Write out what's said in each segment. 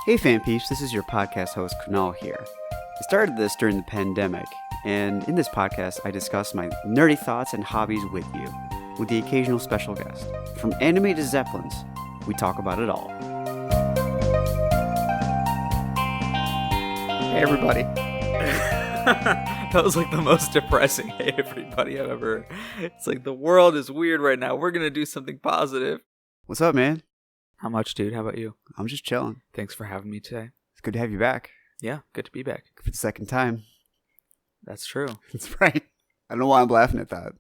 Hey fan peeps, this is your podcast host Kunaal here. I started this during the pandemic, and in this podcast I discuss my nerdy thoughts and hobbies with you, with the occasional special guest. From anime to Zeppelins, we talk about it all. Hey everybody. That was like the most depressing hey everybody I've ever heard. It's like the world is weird right now. We're going to do something positive. What's up, man? How much, dude? How about you? I'm just chilling. Thanks for having me today. It's good to have you back. Yeah, good to be back. For the second time. That's true. That's right. I don't know why I'm laughing at that.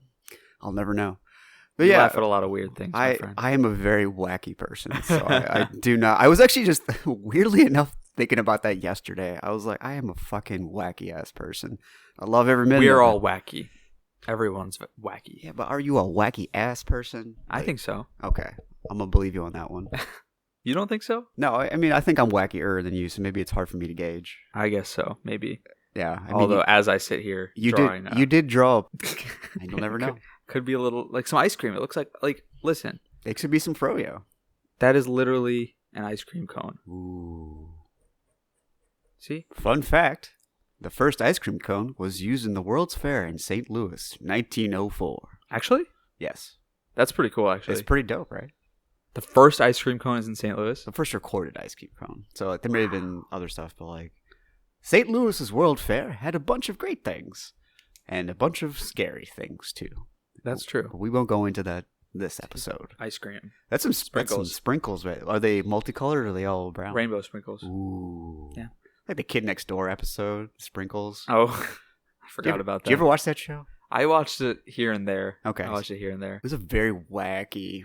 I'll never know. But You yeah, laugh at a lot of weird things, my friend. I am a very wacky person, so I do not. I was actually just weirdly enough thinking about that yesterday. I was like, I am a fucking wacky ass person. I love every minute. We're of all it. wacky. Everyone's wacky. Yeah, but are you a wacky ass person? I think so. Okay, I'm gonna believe you on that one. You don't think so? No, I mean I think I'm wackier than you, so maybe it's hard for me to gauge. I guess so. Maybe. Yeah. I Although, mean, as I sit here, you drawing did draw, and you'll never know. Could be a little like some ice cream. It looks like listen. It could be some froyo. That is literally an ice cream cone. Ooh. See? Fun fact: the first ice cream cone was used in the World's Fair in St. Louis, 1904. Actually? Yes. That's pretty cool, actually. It's pretty dope, right? The first ice cream cone is in St. Louis? The first recorded ice cream cone. So like, there may have been other stuff, but like St. Louis's World Fair had a bunch of great things and a bunch of scary things too. That's true. But we won't go into that this episode. Ice cream. That's some sprinkles, right? Are they multicolored or are they all brown? Rainbow sprinkles. Ooh. Yeah. Like the Kid Next Door episode, Sprinkles. Oh, I forgot about that. Did you ever watch that show? I watched it here and there. Okay. I watched it here and there. It was a very wacky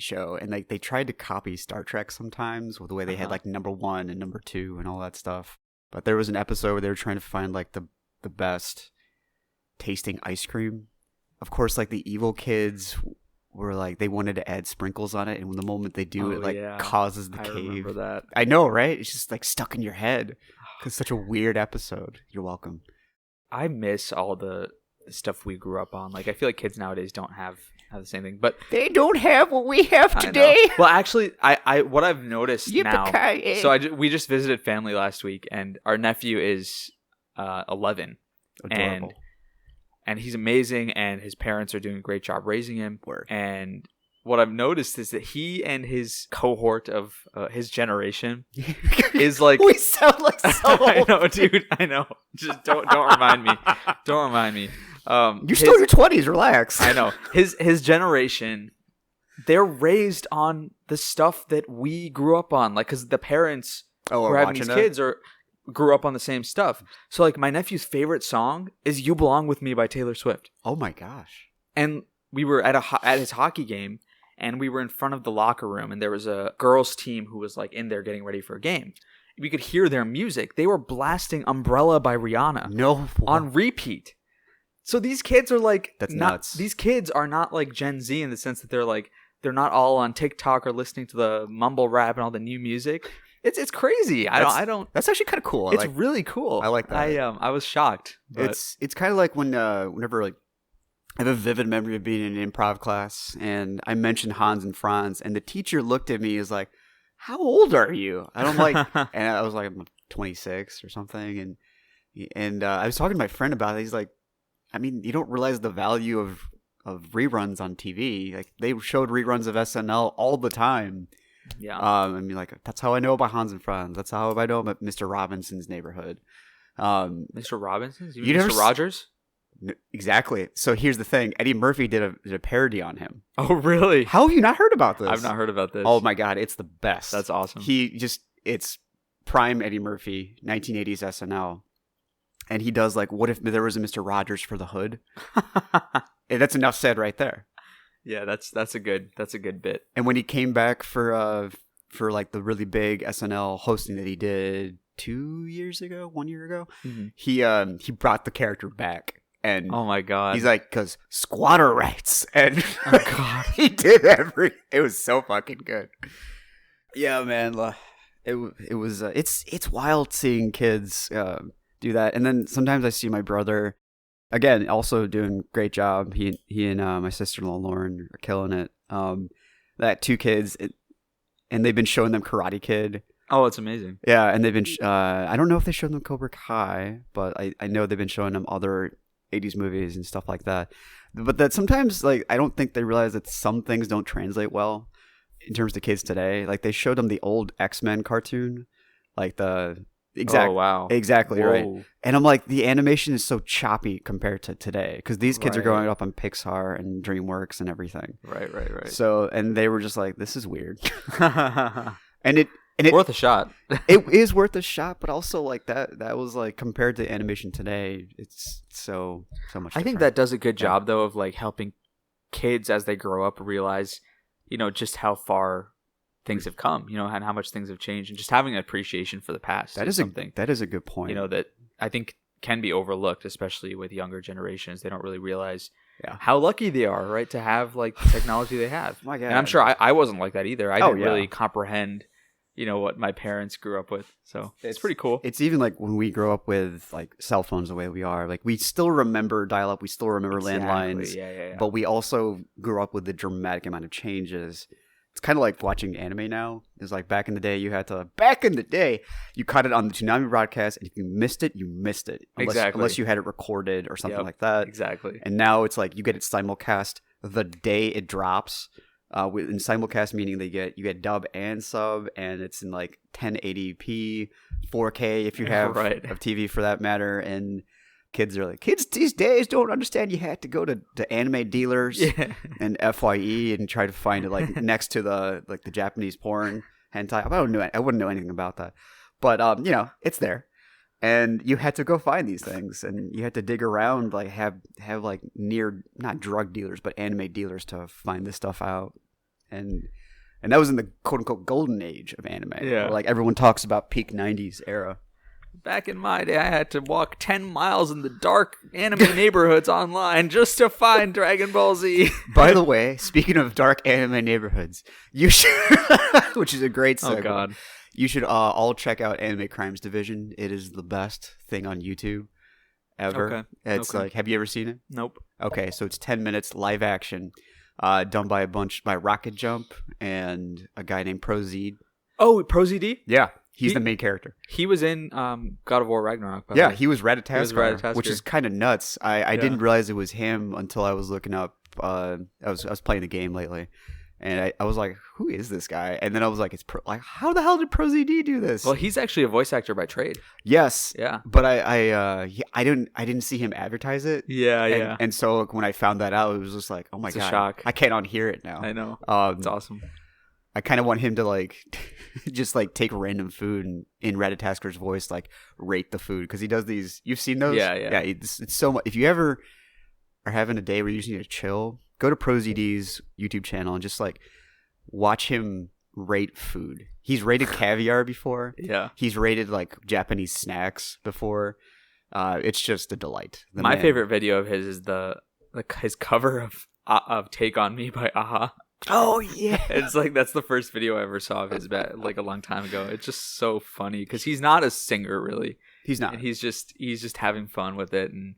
show. And like they tried to copy Star Trek sometimes with the way they had like number 1 and number 2 and all that stuff. But there was an episode where they were trying to find like the best tasting ice cream. Of course, like the evil kids were like, they wanted to add sprinkles on it. And the moment they do, it like causes the cave. I remember that. I know, right? It's just like stuck in your head. It's such a weird episode. You're welcome. I miss all the stuff we grew up on. Like, I feel like kids nowadays don't have the same thing, but they don't have what we have today. Well, actually, I what I've noticed now. So we just visited family last week, and our nephew is 11, Adorable. and he's amazing, and his parents are doing a great job raising him. Word. And what I've noticed is that he and his cohort of his generation is like we sound like so old. I know, dude. I know. Just don't remind me. Don't remind me. You're still in your 20s. Relax. I know. His generation, they're raised on the stuff that we grew up on. Like, because the parents who are having these kids grew up on the same stuff. So, like, my nephew's favorite song is "You Belong with Me" by Taylor Swift. Oh my gosh! And we were at his hockey game, and we were in front of the locker room, and there was a girls' team who was like in there getting ready for a game. We could hear their music. They were blasting "Umbrella" by Rihanna on repeat. So these kids are like, that's nuts. These kids are not like Gen Z in the sense that they're not all on TikTok or listening to the mumble rap and all the new music. It's crazy. I don't. That's actually kind of cool. It's really cool. I like that. I was shocked. But It's kind of like whenever like I have a vivid memory of being in an improv class and I mentioned Hans and Franz and the teacher looked at me as like, "How old are you?" And I'm like, and I was like, I'm 26 or something, and I was talking to my friend about it. He's like, I mean, you don't realize the value of reruns on TV. Like they showed reruns of SNL all the time. Yeah. I mean, like that's how I know about Hans and Franz. That's how I know about Mr. Robinson's Neighborhood. Mr. Robinson's? You never Mr. Rogers? Exactly. So here's the thing: Eddie Murphy did a parody on him. Oh, really? How have you not heard about this? I've not heard about this. Oh my god, it's the best. That's awesome. It's prime Eddie Murphy, 1980s SNL. And he does like, what if there was a Mr. Rogers for the hood? And that's enough said right there. Yeah, that's a good bit. And when he came back for like the really big SNL hosting that he did 1 year ago, mm-hmm. he brought the character back. And oh my god, he's like, because squatter rights, and oh god, he did it was so fucking good. Yeah, man, it was it's wild seeing kids do that. And then sometimes I see my brother, again, also doing a great job. He and my sister-in-law Lauren are killing it. That 2 kids, and they've been showing them Karate Kid. Oh, it's amazing. Yeah, and they've been. I don't know if they showed them Cobra Kai, but I know they've been showing them other 80s movies and stuff like that. But that sometimes, like, I don't think they realize that some things don't translate well in terms of kids today. Like, they showed them the old X-Men cartoon, like the Oh, wow. exactly right. Whoa. And I'm like, the animation is so choppy compared to today because these kids are Right. growing up on Pixar and DreamWorks and everything. Right. So, and they were just like, this is weird, and it Worth a shot. it is worth a shot, but also like that was like compared to animation today, it's so much. I think different. that does a good job though of like helping kids as they grow up realize, just how far things have come, and how much things have changed, and just having an appreciation for the past. that is something that is a good point. that I think can be overlooked, especially with younger generations. They don't really realize Yeah. how lucky they are, right, to have like the technology they have. My God. And I'm sure I wasn't like that either. I Oh, didn't yeah. really comprehend, what my parents grew up with. So it's pretty cool. It's even like when we grow up with like cell phones the way we are, like we still remember dial-up, we still remember landlines, Yeah. but we also grew up with the dramatic amount of changes. It's kind of like watching anime now. It's like back in the day, you cut it on the Toonami broadcast, and if you missed it, you missed it. Unless you had it recorded or something like that. Exactly. And now it's like you get it simulcast the day it drops. In simulcast meaning you get dub and sub, and it's in like 1080p, 4K if you have Right. of TV for that matter. And kids these days don't understand. You had to go to anime dealers and FYE and try to find it like next to the Japanese porn hentai. I wouldn't know anything about that, but it's there. And you had to go find these things, and you had to dig around, like have like near not drug dealers, but anime dealers to find this stuff out. And that was in the quote unquote golden age of anime. Yeah. Where, like everyone talks about peak '90s era. Back in my day, I had to walk 10 miles in the dark anime neighborhoods online just to find Dragon Ball Z. By the way, speaking of dark anime neighborhoods, you should, which is a great segue. Oh God. You should all check out Anime Crimes Division. It is the best thing on YouTube ever. Okay. It's like, have you ever seen it? Nope. Okay, so it's 10 minutes live action, done by Rocket Jump and a guy named ProZed. Oh, ProZD? Yeah, he's the main character. He was in God of War Ragnarok. By the Yeah, way. he was Ratataskar, which Ratataskar. is kind of nuts. I didn't realize it was him until I was looking up. I was playing the game lately, and I was like, "Who is this guy?" And then I was like, how the hell did ProZD do this?" Well, he's actually a voice actor by trade. Yes, Yeah. but I didn't see him advertise it. Yeah, And so like, when I found that out, it was just like, oh my It's a God, shock. I can't unhear it now. I know. It's awesome. I kind of want him to like just like take random food and in Ratataskar's voice like rate the food, because he does these. You've seen those? Yeah. It's so much. If you ever are having a day where you just need to chill, go to ProZD's YouTube channel and just like watch him rate food. He's rated caviar before. Yeah. He's rated like Japanese snacks before. It's just a delight. My favorite video of his is his cover of "Take on Me" by Aha. Oh yeah. It's like that's the first video I ever saw of his like a long time ago. It's just so funny because he's not a singer really. He's not. And he's just having fun with it and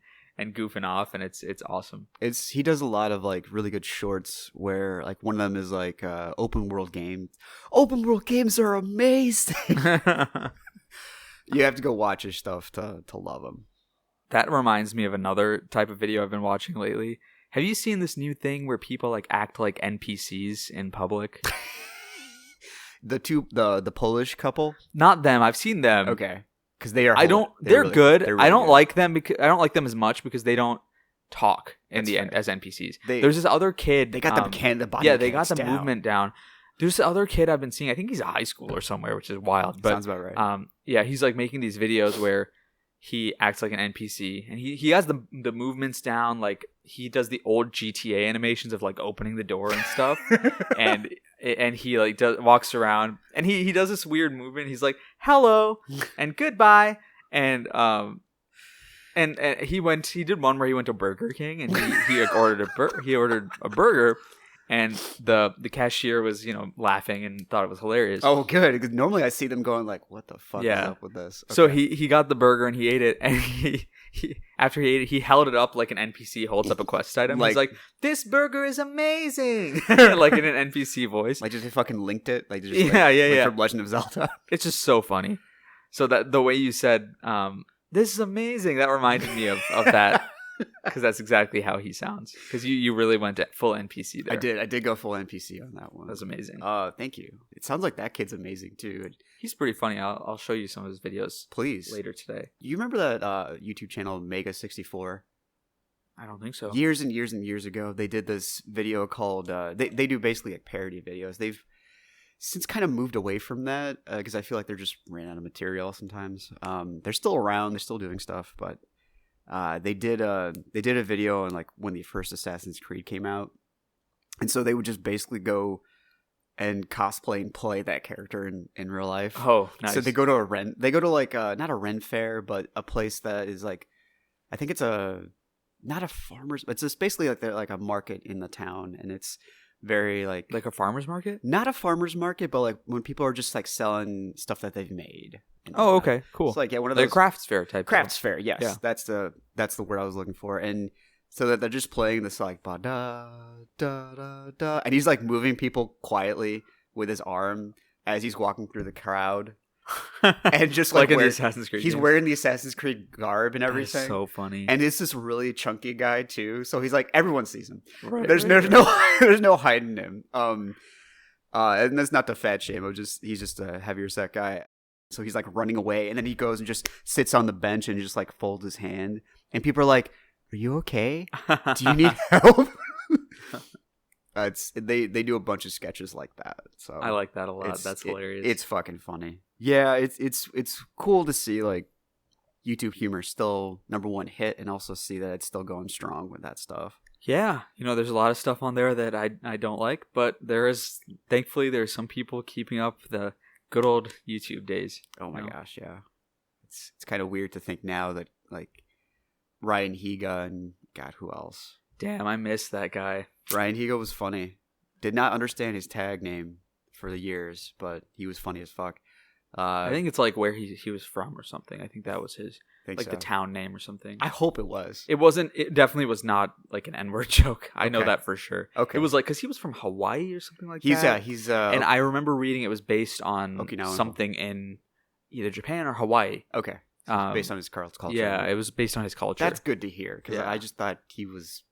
goofing off, and it's awesome. He does a lot of like really good shorts where like one of them is like open world game. Open world games are amazing. You have to go watch his stuff to love him. That reminds me of another type of video I've been watching lately. Have you seen this new thing where people like act like NPCs in public? The Polish couple. Not them. I've seen them. Okay, because they are. They're good. They're I don't really like them because I don't like them as much because they don't talk in the end as NPCs. There's this other kid. They got the body. Yeah, they got the down. movement down. There's this other kid I've been seeing. I think he's a high schooler somewhere, which is wild. But, sounds about right. Yeah, he's like making these videos where he acts like an NPC, and he has the movements down. Like he does the old GTA animations of like opening the door and stuff, and he like walks around, and he does this weird movement. He's like hello and goodbye, and he did one where he went to Burger King and he ordered a burger. And the cashier was, laughing and thought it was hilarious. Oh, good. Because normally I see them going like, "What the fuck is up with this?" Okay. So he got the burger and he ate it, and he after he ate it, he held it up like an NPC holds up a quest item. Like- He's like, "This burger is amazing," like in an NPC voice. Like just they fucking linked it. Like just Yeah. from Legend of Zelda. It's just so funny. So that the way you said, "This is amazing," that reminded me of that. Because that's exactly how he sounds. Because you really went to full NPC there. I did go full NPC on that one. That's amazing. Thank you. It sounds like that kid's amazing too. He's pretty funny. I'll show you some of his videos Please. later today. You remember that YouTube channel Mega64? I don't think so. Years and years and years ago, they did this video called. They do basically like parody videos. They've since kind of moved away from that because I feel like they're just ran out of material sometimes. They're still around. They're still doing stuff, but. They did a video on like when the first Assassin's Creed came out, and so they would just basically go and cosplay and play that character in real life. Oh, nice. So they go to like not a Ren fair, but a place that is like, I think it's not a farmer's, but it's just basically like they're like a market in the town, and it's very like a farmer's market. not a farmer's market, but like when people are just like selling stuff that they've made. Oh, okay, cool. It's like one of Like those crafts fair type. crafts fair. Yes, Yeah. that's the word I was looking for. And so that they're just playing this like ba da da da da, and he's like moving people quietly with his arm as he's walking through the crowd, and just like in the wearing- Assassin's Creed. he's games. wearing the Assassin's Creed garb and That is everything. so funny. And it's this really chunky guy too, so he's like everyone sees him. Right, There's right. there's no hiding him. And that's not the fat shame. He's just a heavier set guy. So he's like running away, and then he goes and just sits on the bench and just like folds his hand. And people are like, "Are you okay? Do you need help?" They do a bunch of sketches like that. So I like that a lot. That's hilarious. It's fucking funny. Yeah, it's cool to see like YouTube humor still #1 hit, and also see that it's still going strong with that stuff. Yeah, there's a lot of stuff on there that I don't like, but thankfully there's some people keeping up the good old YouTube days. Oh my gosh, yeah. It's kind of weird to think now that like Ryan Higa and God, who else? Damn, I miss that guy. Ryan Higa was funny. Did not understand his tag name for the years, but he was funny as fuck. I think it's like where he was from or something. I think that was his think like so. the town name or something. I hope it was. It wasn't. It definitely was not like an N-word joke. I know Okay. that for sure. Okay. It was like because he was from Hawaii or something like He's that. he's and I remember reading it was based on Okinawan. something in either Japan or Hawaii. okay. Based on his culture. Yeah, it was based on his culture. That's good to hear because Yeah. I just thought he was.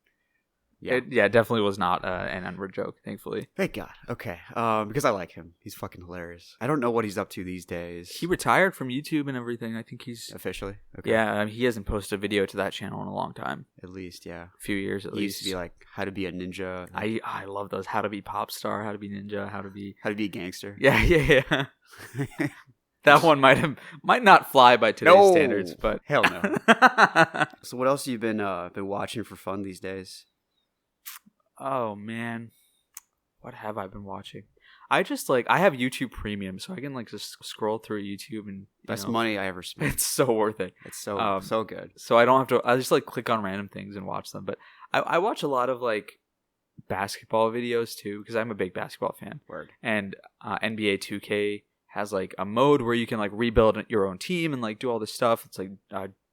Yeah. It definitely was not an N-word joke. Thankfully, Thank God. Okay. Because I like him. He's fucking hilarious. I don't know what he's up to these days. he retired from YouTube and everything. I think he's Officially. Okay. yeah. I mean, he hasn't posted a video to that channel in a long time. At least, yeah. A few years at He used least. to be like how to be a ninja. I love those. How to be pop star. How to be ninja. How to be How to be a gangster. yeah. That one might not fly by today's No. standards, but Hell no. So what else have you been watching for fun these days? oh man, what have I been watching? I just I have YouTube Premium, so I can just scroll through YouTube and Best money I ever spent. It's so worth it. It's so so good. So I don't have to. I just click on random things and watch them. But I watch a lot of basketball videos too because I'm a big basketball fan. Word. And NBA 2K has a mode where you can rebuild your own team and do all this stuff. It's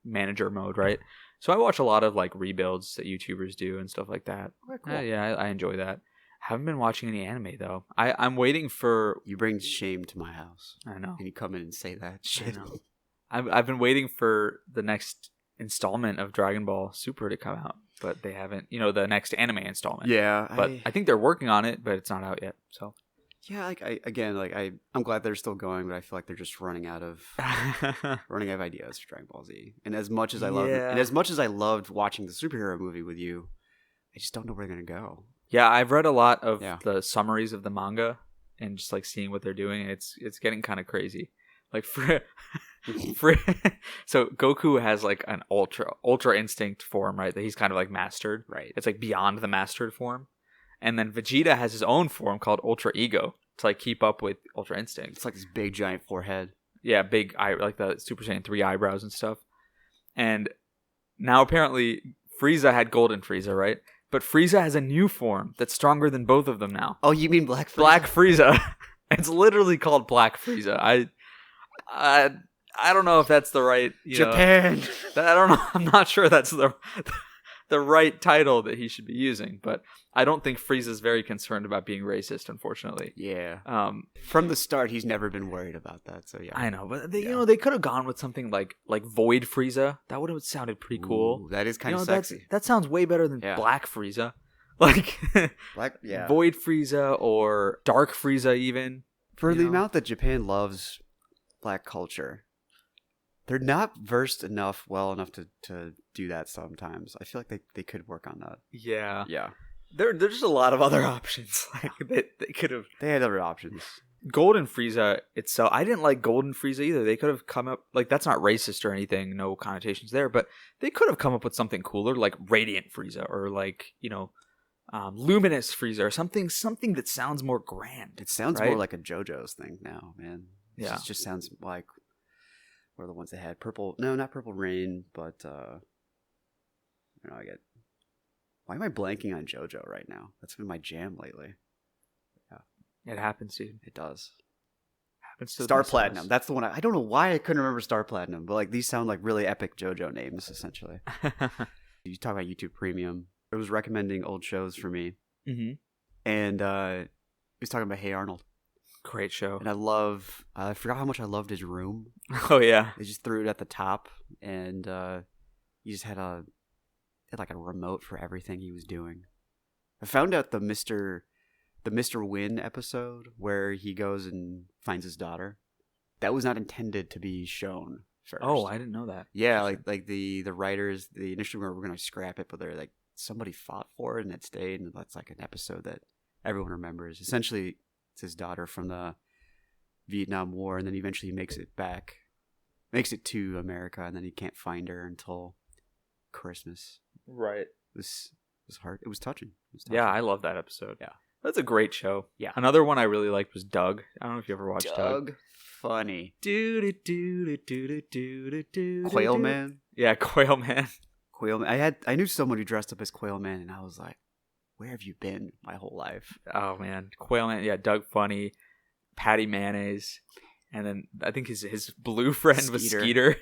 manager mode, right? So I watch a lot of rebuilds that YouTubers do and stuff like that. Okay, cool. Yeah, I enjoy that. Haven't been watching any anime though. I'm waiting for. You bring shame to my house. I know. And you come in and say that I shit. know. I've been waiting for the next installment of Dragon Ball Super to come out, but they haven't. The next anime installment. Yeah, But I think they're working on it, but it's not out yet. So. yeah, I'm glad they're still going, but I feel like they're just running out of ideas for Dragon Ball Z. And as much as I love Yeah. and as much as I loved watching the superhero movie with you, I just don't know where they're gonna go. Yeah, I've read a lot of Yeah. the summaries of the manga and just seeing what they're doing. And it's getting kind of crazy. So Goku has an ultra instinct form, right? That he's kind of mastered. Right. It's beyond the mastered form. And then Vegeta has his own form called Ultra Ego to keep up with Ultra Instinct. It's like this big giant forehead. Yeah, big eye, the Super Saiyan 3 eyebrows and stuff. And now apparently Frieza had Golden Frieza, right? But Frieza has a new form that's stronger than both of them now. Oh, you mean Black Frieza? Black Frieza. It's literally called Black Frieza. I don't know if that's the right Japan. I don't know. I'm not sure that's the right title that he should be using, but I don't think Frieza's very concerned about being racist, unfortunately. Yeah. From the start, he's never been worried about that. So yeah. I know, but they could have gone with something like Void Frieza. That would have sounded pretty cool. Ooh, that is kind of sexy. That sounds way better than Black Frieza. Like Void Frieza or Dark Frieza, even. For the amount that Japan loves black culture, they're not versed well enough to do that sometimes. I feel like they could work on that. Yeah. Yeah. There's just a lot of other options. Like they could have. They had other options. Golden Frieza itself, I didn't like Golden Frieza either. They could have come up, like, that's not racist or anything, no connotations there, but they could have come up with something cooler, like Radiant Frieza, or like, Luminous Frieza, or something that sounds more grand. It sounds more like a JoJo's thing now, man. Yeah. It just sounds like, what are the ones that had not Purple Rain, but, why am I blanking on JoJo right now? That's been my jam lately. It happens, dude. It does. Happens to Star Platinum. That's the one. I don't know why I couldn't remember Star Platinum, but like these sound like really epic JoJo names, essentially. You talk about YouTube Premium. It was recommending old shows for me, and it was talking about Hey Arnold. Great show. And I forgot how much I loved his room. Oh yeah. They just threw it at the top, and he just had a remote for everything he was doing. I found out the Mr. Win episode where he goes and finds his daughter. That was not intended to be shown first. Oh, I didn't know that. Yeah, like the writers, they initially were going to scrap it, but they're like, somebody fought for it and it stayed, and that's like an episode that everyone remembers. Essentially, it's his daughter from the Vietnam War, and then eventually he makes it to America, and then he can't find her until Christmas. Right. It was hard. It was touching. Yeah, I love that episode. Yeah. That's a great show. Yeah. Another one I really liked was Doug. I don't know if you ever watched Doug. Funny. Quail Quail Man? Yeah, Quail Man. Quail Man. I knew someone who dressed up as Quail Man, and I was like, where have you been my whole life? Oh, man. Quail Man. Yeah, Doug Funny. Patty Mayonnaise. And then I think his blue friend was Skeeter.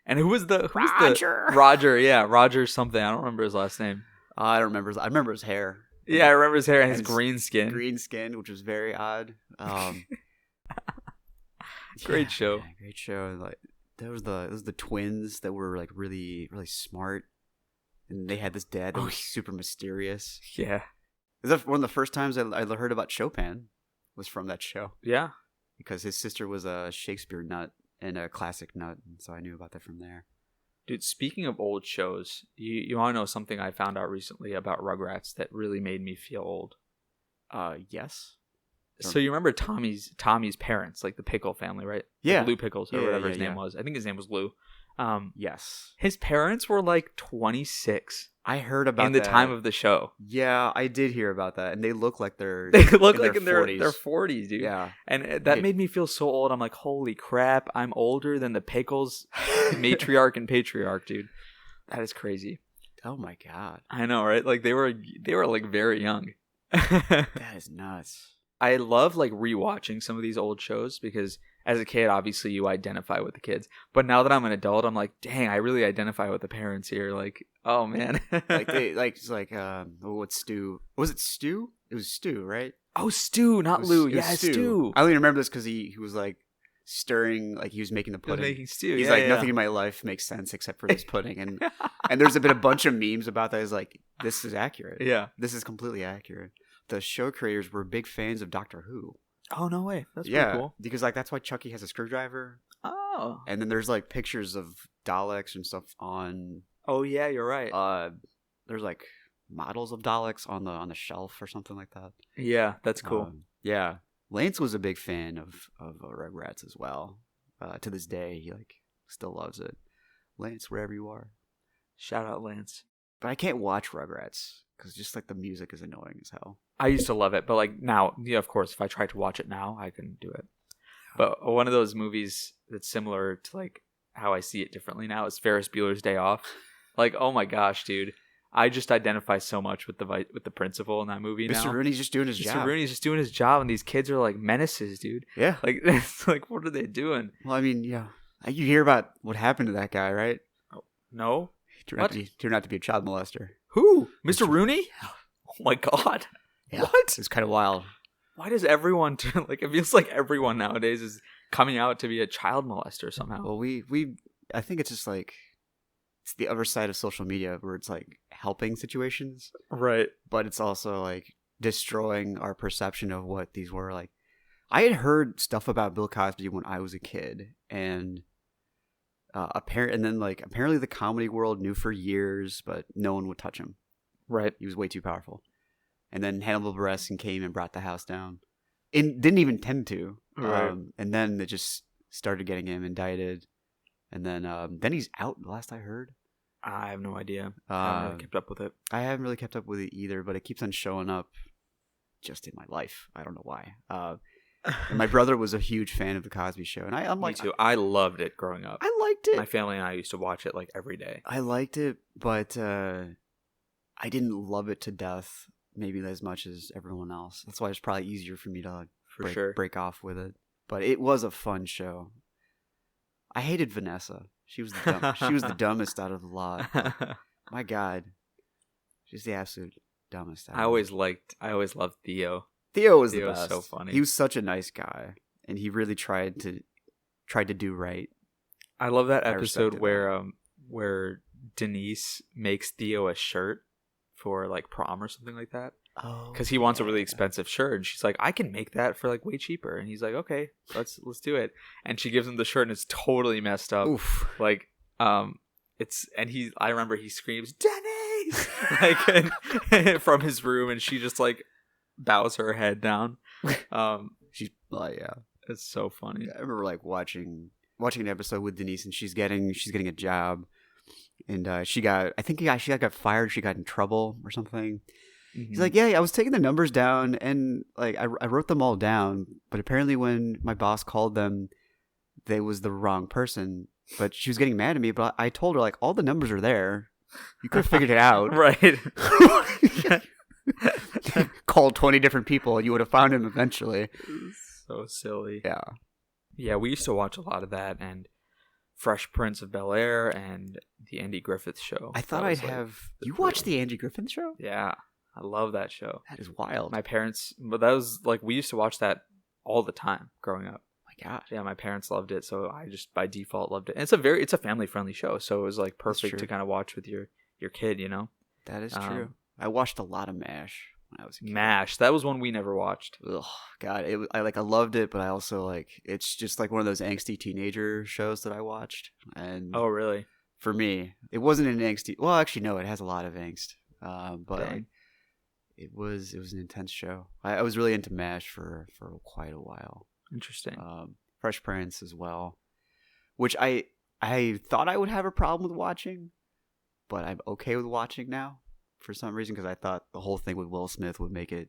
And who was Roger. Roger, yeah. Roger something. I don't remember his last name. I don't remember. I remember his hair. Yeah, I remember his hair and his green skin. Green skin, which was very odd. Great show. Yeah, great show. Like those the twins that were like really, really smart, and they had this dad that was super mysterious. Yeah. Is that one of the first times I heard about Chopin? Was from that show. Yeah. Because his sister was a Shakespeare nut and a classic nut, and so I knew about that from there. Dude, speaking of old shows, you want to know something I found out recently about Rugrats that really made me feel old? Yes. So you remember Tommy's parents, like the Pickle family, right? Yeah. Like Lou Pickles or whatever his name was. I think his name was Lou. Yes. His parents were like 26. I heard about in the time of the show. Yeah, I did hear about that, and they look like they're in their 40s, dude. Yeah, and that made me feel so old. I'm like, holy crap, I'm older than the Pickles matriarch and patriarch, dude. That is crazy. Oh my god, I know, right? Like they were like very young. That is nuts. I love like rewatching some of these old shows because as a kid, obviously you identify with the kids. But now that I'm an adult, I'm like, dang, I really identify with the parents here. Like, oh man. What's Stu? Was it Stu? It was Stu, right? Oh, Stu, not Lou. Yeah, Stu. I only remember this because he was like stirring, like he was making the pudding. Making stew. He's nothing in my life makes sense except for this pudding. And and there's been a bunch of memes about that. It's like, this is accurate. Yeah. This is completely accurate. The show creators were big fans of Doctor Who. Oh, no way. That's pretty cool. Because like that's why Chucky has a screwdriver. Oh. And then there's like pictures of Daleks and stuff on. Oh yeah, you're right. There's like models of Daleks on the shelf or something like that. Yeah, that's cool. Yeah, Lance was a big fan of Rugrats as well. To this day, he like still loves it. Lance, wherever you are, shout out Lance. But I can't watch Rugrats because just like the music is annoying as hell. I used to love it, but like now, yeah, of course, if I try to watch it now, I couldn't do it. But one of those movies that's similar to like how I see it differently now is Ferris Bueller's Day Off. Like, oh my gosh, dude. I just identify so much with the principal in that movie now. Mr. Rooney's just doing his job. Mr. Rooney's just doing his job, and these kids are like menaces, dude. Yeah. Like, it's like, what are they doing? Well, I mean, yeah. You hear about what happened to that guy, right? Oh, no. He turned out to be a child molester. Who? Mr. Rooney? Oh my god. Yeah, What? It's kind of wild. Why does everyone turn like it feels like everyone nowadays is coming out to be a child molester somehow? Well, I think it's just like it's the other side of social media where it's like helping situations, Right. but it's also like destroying our perception of what these were. Like, I had heard stuff about Bill Cosby when I was a kid, and apparently the comedy world knew for years, but no one would touch him. Right. He was way too powerful. And then Hannibal Buress came and brought the house down, and didn't even tend to. Right. And then it just started getting him indicted, and then he's out. The last I heard, I have no idea. I haven't really kept up with it. I haven't really kept up with it either, but it keeps on showing up just in my life. I don't know why. And my brother was a huge fan of the Cosby Show, and I'm like, Me too. I loved it growing up. I liked it. My family and I used to watch it like every day. I liked it, but I didn't love it to death. Maybe as much as everyone else. That's why it's probably easier for me to break off with it. But it was a fun show. I hated Vanessa. She was the dumbest out of the lot. My God, she's the absolute dumbest. I always loved Theo. Theo was the best. So funny. He was such a nice guy, and he really tried to do right. I love that episode where Denise makes Theo a shirt for like prom or something like that. Oh, because he wants a really expensive shirt, and she's like, I can make that for like way cheaper, and he's like, okay, let's do it. And she gives him the shirt, and it's totally messed up. Oof. Like I remember he screams Denise like from his room, and she just like bows her head down. She's yeah, it's so funny. Yeah, I remember like watching an episode with Denise, and she's getting a job, and she got fired. She got in trouble or something. Mm-hmm. He's like, yeah, I was taking the numbers down, and like I wrote them all down, but apparently when my boss called them, they was the wrong person. But she was getting mad at me. But I told her like all the numbers are there. You could have figured it out, right? Called 20 different people, and you would have found him eventually. So silly. Yeah. We used to watch a lot of that, and Fresh Prince of Bel-Air, and the Andy Griffith Show. I thought I'd have you watched the Andy Griffith Show? Yeah, I love that show. That is wild. My parents, but that was like we used to watch that all the time growing up. My God. Yeah, my parents loved it, so I just by default loved it. And it's a family friendly show, so it was like perfect to kind of watch with your kid, you know. That is true. I watched a lot of MASH when I was a kid. MASH, that was one we never watched. Ugh, God, I loved it, but I also it's just like one of those angsty teenager shows that I watched. And oh, really? For me, it wasn't an angsty. Well, actually, no, it has a lot of angst. But it was an intense show. I was really into MASH for quite a while. Interesting. Fresh Prince as well, which I thought I would have a problem with watching, but I'm okay with watching now for some reason, because I thought the whole thing with Will Smith would make it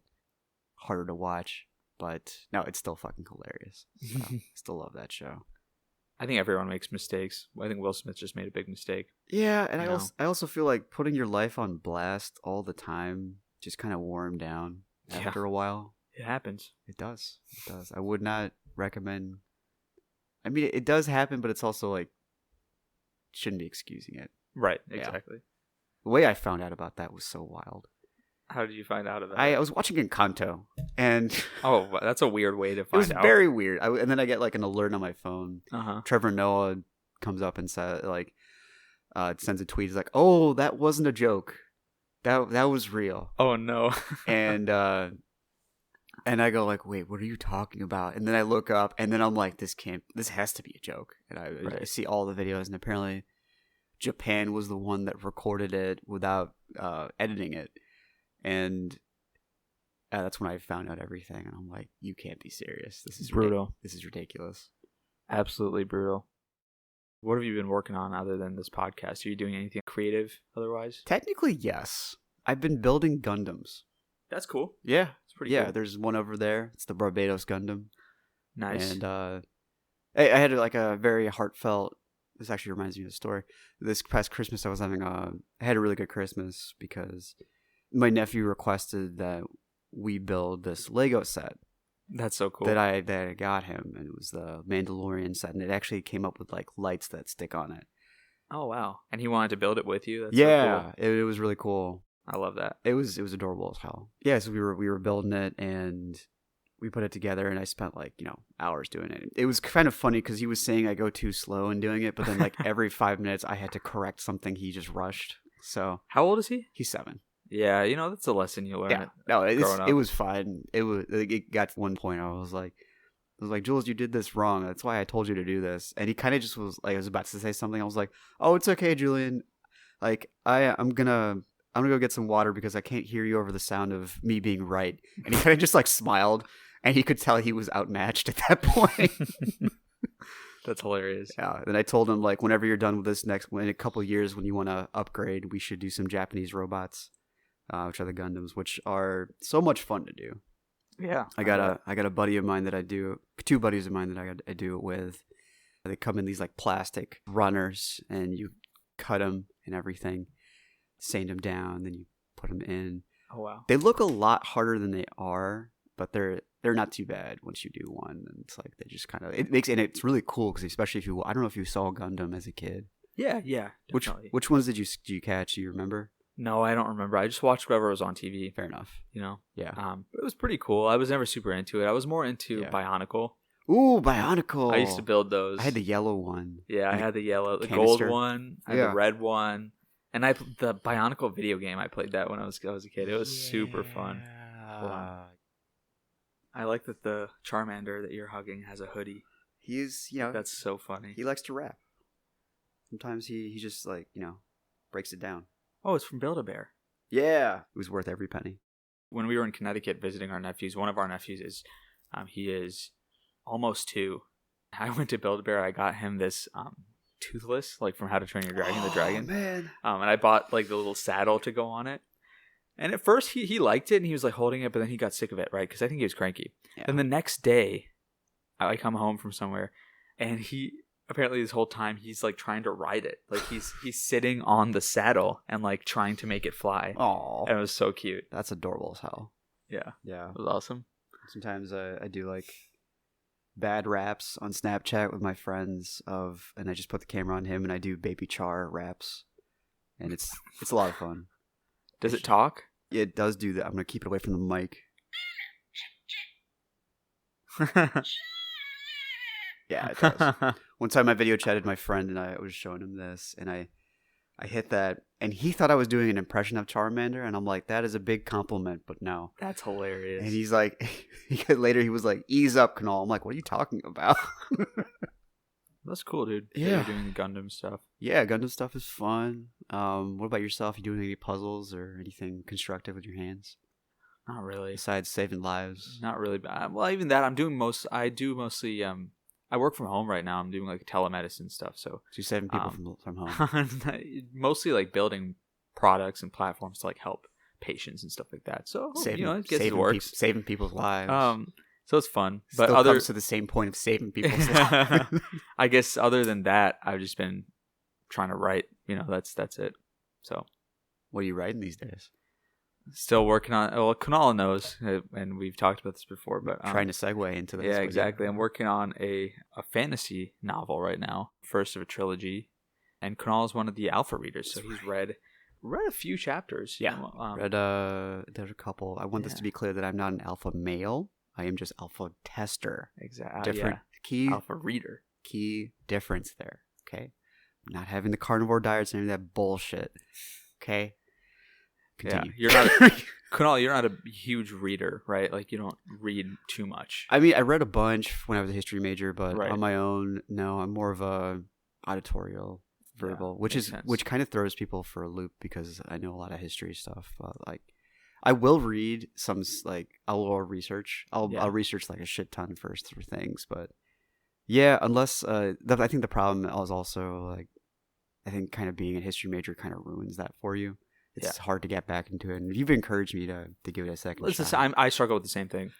harder to watch. But no, it's still fucking hilarious. So, still love that show. I think everyone makes mistakes. I think Will Smith just made a big mistake. Yeah, and I also feel like putting your life on blast all the time just kind of wore him down after a while. It happens. It does. I would not recommend. I mean, it does happen, but it's also like shouldn't be excusing it. Right. Exactly. Yeah. The way I found out about that was so wild. How did you find out about it? I was watching Encanto, and oh, that's a weird way to find out. It was very weird. And then I get like an alert on my phone. Trevor Noah comes up and says sends a tweet. He's like, "Oh, that wasn't a joke. That was real." Oh no. And I go like, "Wait, what are you talking about?" And then I look up, and then I'm like, "This has to be a joke." And I see all the videos, and apparently Japan was the one that recorded it without editing it. And that's when I found out everything, and I'm like, "You can't be serious. This is brutal. This is ridiculous. Absolutely brutal." What have you been working on other than this podcast? Are you doing anything creative otherwise? Technically, yes. I've been building Gundams. That's cool. Yeah, it's pretty cool. There's one over there. It's the Barbados Gundam. Nice. And I had like a very heartfelt. This actually reminds me of a story. This past Christmas, I had a really good Christmas because my nephew requested that we build this Lego set, That's so cool. that I got him, and it was the Mandalorian set, and it actually came up with like lights that stick on it. Oh wow! And he wanted to build it with you. That's Yeah, so cool. it was really cool. I love that. It was adorable as hell. Yeah, so we were building it, and we put it together, and I spent like hours doing it. It was kind of funny because he was saying I go too slow in doing it, but then like every 5 minutes I had to correct something he just rushed. So How old is he? he's 7. Yeah, that's a lesson you learn. Yeah, no, growing up. it was fine. It got to one point I was like, Jules, you did this wrong. That's why I told you to do this. And he kind of just was like, I was about to say something. I was like, oh, it's okay, Julian. Like I'm gonna go get some water because I can't hear you over the sound of me being right. And he kind of just like smiled, and he could tell he was outmatched at that point. That's hilarious. Yeah. And I told him like, whenever you're done with this in a couple of years, when you want to upgrade, we should do some Japanese robots, which are the Gundams, which are so much fun to do. Yeah. I got a buddy of mine that I do, 2 buddies of mine that I do it with. They come in these like plastic runners, and you cut them and everything, sand them down, then you put them in. Oh wow. They look a lot harder than they are, but they're not too bad once you do one. And it's like they just kind of and it's really cool because especially if I don't know if you saw Gundam as a kid. Yeah. Definitely. Which ones did you catch? Do you remember? No, I don't remember. I just watched whatever was on TV. Fair enough. Yeah. It was pretty cool. I was never super into it. I was more into Bionicle. Ooh, Bionicle. I used to build those. I had the yellow one. Yeah, I had the yellow, the canister. gold one, I had the red one, and the Bionicle video game. I played that when I was a kid. It was super fun. I like that the Charmander that you're hugging has a hoodie. He's that's so funny. He likes to rap. Sometimes he just like breaks it down. Oh, it's from Build-A-Bear. Yeah, it was worth every penny. When we were in Connecticut visiting our nephews, one of our nephews is, he is almost 2. I went to Build-A-Bear. I got him this Toothless, like from How to Train Your Dragon, the dragon. Man. And I bought like the little saddle to go on it. And at first he liked it, and he was like holding it, but then he got sick of it, right? Because I think he was cranky. Yeah. Then the next day, I come home from somewhere, and he apparently this whole time he's like trying to ride it, like he's sitting on the saddle and like trying to make it fly. Oh, and it was so cute. That's adorable as hell. Yeah, Yeah, it was awesome. Sometimes I do like bad raps on Snapchat with my friends and I just put the camera on him and I do Baby Char raps, and it's a lot of fun. Does it talk? It does do that. I'm gonna keep it away from the mic. Yeah, it does. One time I video chatted my friend and I was showing him this, and I hit that, and he thought I was doing an impression of Charmander, and I'm like, that is a big compliment, but no. That's hilarious. And he's like, later he was like, ease up, Kunaal. I'm like, what are you talking about? That's cool, dude. Yeah. You're doing the Gundam stuff. Yeah, Gundam stuff is fun. What about yourself? You doing any puzzles or anything constructive with your hands? Not really. Besides saving lives? Not really bad. Well, even that, I do mostly, I work from home right now. I'm doing like telemedicine stuff. So you're saving people from home? Mostly like building products and platforms to like help patients and stuff like that. So, it gets to work. Saving people's lives. So it's fun. But Still comes to the same point of saving people's lives. I guess other than that, I've just been trying to write. That's it. So, what are you writing these days? Still working on. Well, Kunaal knows, and we've talked about this before. But trying to segue into this. Yeah, exactly. I'm working on a fantasy novel right now, first of a trilogy, and Kunaal is one of the alpha readers, so he's read a few chapters. Yeah, there's a couple. I want this to be clear that I'm not an alpha male. I am just alpha tester. Exactly. Different key alpha reader. Key difference there. Okay, I'm not having the carnivore diets and any of that bullshit. Okay. Continue. Yeah, you're not Kunaal. You're not a huge reader, right? Like you don't read too much. I mean, I read a bunch when I was a history major, but right. On my own, no. I'm more of a auditorial, verbal, which kind of throws people for a loop because I know a lot of history stuff. Like, I will read some I'll research. I'll research like a shit ton first for things, but yeah, unless I think the problem is also like I think kind of being a history major kind of ruins that for you. It's hard to get back into it, and you've encouraged me to give it a second shot. I struggle with the same thing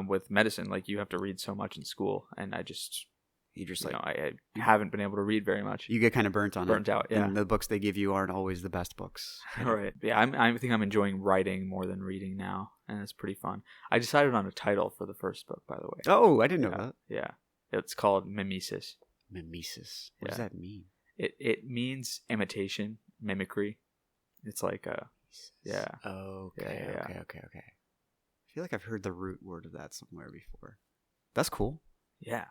with medicine. Like, you have to read so much in school, and I just You just you like know, I haven't been able to read very much. you get kind of burnt on Burnt it. out, yeah. And the books they give you aren't always the best books. Right. Yeah, I think I'm enjoying writing more than reading now, and it's pretty fun. I decided on a title for the first book, by the way. Oh, I didn't know Yeah. that. Yeah. It's called Mimesis. Mimesis. What does Yeah. that mean? It means imitation, mimicry. It's like yeah. Okay, Yeah. okay. I feel like I've heard the root word of that somewhere before. That's cool. Yeah.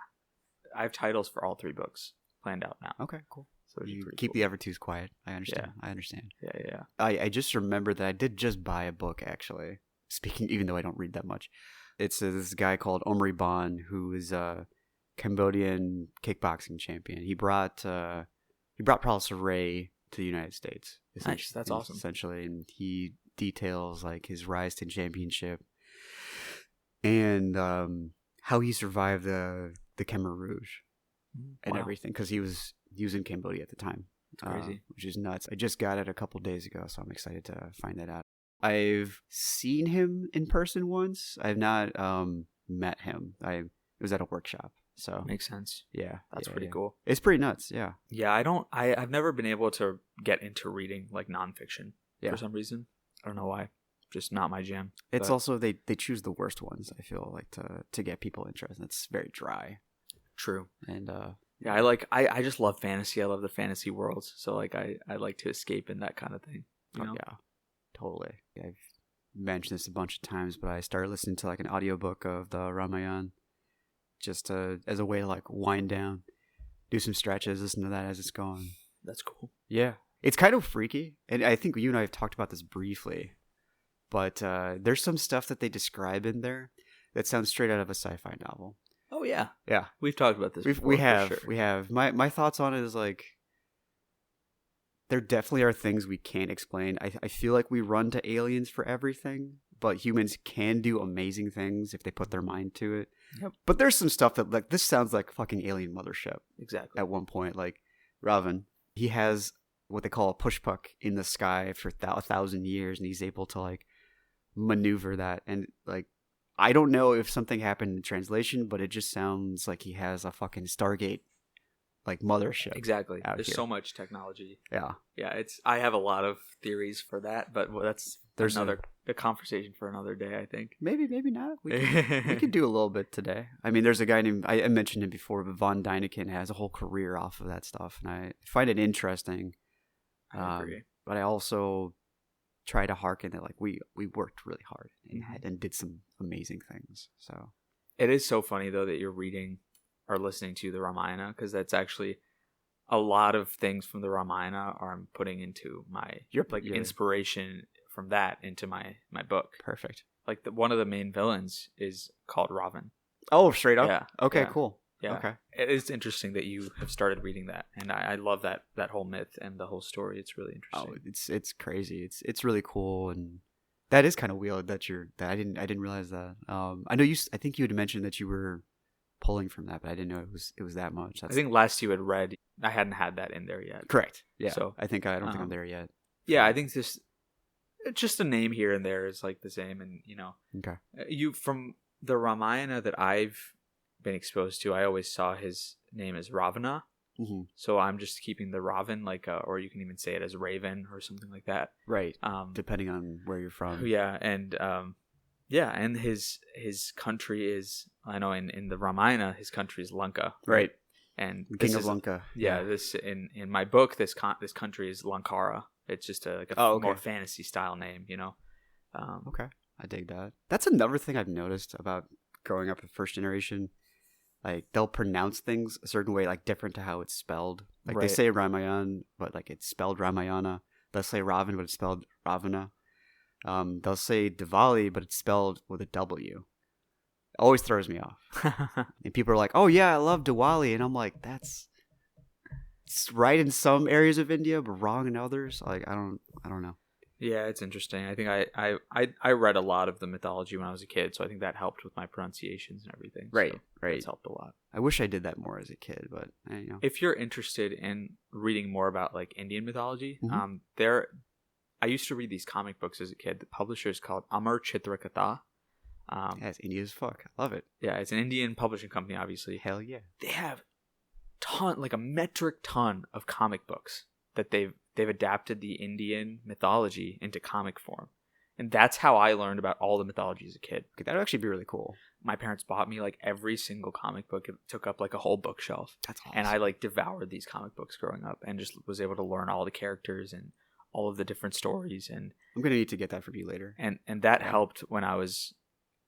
I have titles for all 3 books planned out now. Okay, cool. So You pretty keep cool. the other twos quiet. I understand. I understand. Yeah. I just remembered that I did just buy a book, actually. Speaking, even though I don't read that much. It's this guy called Omri Bon, who is a Cambodian kickboxing champion. He brought Paulus Ray to the United States. Nice, that's awesome. Essentially, and he details like his rise to championship and how he survived the Khmer Rouge and Wow. everything, because he was in Cambodia at the time. Crazy. Which is nuts. I just got it a couple days ago, so I'm excited to find that out. I've seen him in person once. I've not met him. It was at a workshop. So Makes sense. yeah, That's yeah, pretty yeah. cool. It's pretty nuts. Yeah, Yeah, I've never been able to get into reading like nonfiction Yeah. for some reason. I don't know why. Just not my jam. it's But also they choose the worst ones. I feel like to get people interested. It's very dry true. and Yeah, I just love fantasy. I love the fantasy worlds. So like I like to escape in that kind of thing. You know? yeah, totally. I've mentioned this a bunch of times, but I started listening to like an audiobook of the Ramayana just as a way to like wind down, do some stretches, listen to that as it's going. That's cool. Yeah. It's kind of freaky, and I think you and I have talked about this briefly, but there's some stuff that they describe in there that sounds straight out of a sci-fi novel. Oh yeah. Yeah. We've talked about this before. We for have. sure. We have. My thoughts on it is like, there definitely are things we can't explain. I feel like we run to aliens for everything, but humans can do amazing things if they put their mind to it. Yep. But there's some stuff that, like, this sounds like fucking alien mothership. Exactly. At one point, like, Ravan, he has what they call a push puck in the sky for 1,000 years, and he's able to, like, maneuver that. And, like, I don't know if something happened in translation, but it just sounds like he has a fucking Stargate, like, mothership. Exactly. out There's here. so much technology. Yeah. Yeah, I have a lot of theories for that, but there's There's a conversation for another day, I think. Maybe not. We could do a little bit today. I mean, there's a guy named, I mentioned him before, but Von Däniken has a whole career off of that stuff, and I find it interesting. I agree. But I also try to hearken that, like, we worked really hard Mm-hmm. and did some amazing things. So It is so funny though that you're reading or listening to the Ramayana, because that's actually a lot of things from the Ramayana I'm putting into my Your inspiration from that into my book. perfect. Like one of the main villains is called Ravan. Oh, straight up. Yeah. Okay. Yeah. Cool. Yeah. Okay. It is interesting that you have started reading that, and I love that whole myth and the whole story. It's really interesting. Oh, it's crazy. It's really cool, and that is kind of weird that I didn't realize that. I know I think you had mentioned that you were pulling from that, but I didn't know it was that much. I think last you had read, I hadn't had that in there yet. correct. Yeah. So, I don't think I'm there yet. Yeah, I think just a name here and there is like the same, and Okay. you from the Ramayana that I've been exposed to, I always saw his name as Ravana. Mm-hmm. So I'm just keeping the Ravan, like, or you can even say it as Raven or something like that. Right. Depending on where you're from. Yeah, and and his country is, I know in the Ramayana his country is Lanka. Right. And The King of Lanka. Yeah, this in my book this country is Lankara. It's just a more fantasy style name, Okay. I dig that. That's another thing I've noticed about growing up with first generation. Like, they'll pronounce things a certain way, like different to how it's spelled. Like, they Right. say Ramayan, but like it's spelled Ramayana. They'll say Ravan, but it's spelled Ravana. They'll say Diwali, but it's spelled with a W. Always throws me off. And people are like, "Oh yeah, I love Diwali," and I'm like, it's right in some areas of India, but wrong in others. Like, I don't know. Yeah, it's interesting. I think I read a lot of the mythology when I was a kid, so I think that helped with my pronunciations and everything. Right, so right. It's helped a lot. I wish I did that more as a kid, but If you're interested in reading more about like Indian mythology, Mhm. I used to read these comic books as a kid. The publisher is called Amar Chitrakatha. Yeah, it's Indian as fuck. I love it. Yeah, it's an Indian publishing company, obviously. Hell yeah. They have like a metric ton of comic books that they've adapted the Indian mythology into comic form. And that's how I learned about all the mythology as a kid. Okay, that would actually be really cool. My parents bought me like every single comic book. It took up like a whole bookshelf. That's awesome. And I like devoured these comic books growing up and just was able to learn all the characters and all of the different stories. And I'm going to need to get that from you later. And that helped when I was